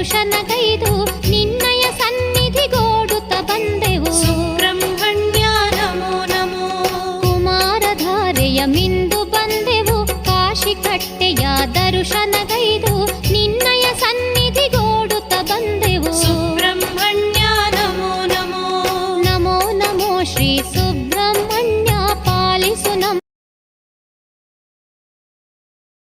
ದರುಶನಗೈದು ನಿನ್ನಯ ಸನ್ನಿಧಿಗೋಡುತ್ತ ಬಂದೆವು. ಸುಬ್ರಹ್ಮಣ್ಯ ನಮೋ ನಮೋ. ಕುಮಾರಧಾರೆಯ ಮಿಂದು ಬಂದೆವು ಕಾಶಿ ಕಟ್ಟೆಯ ದರುಶನಗೈದು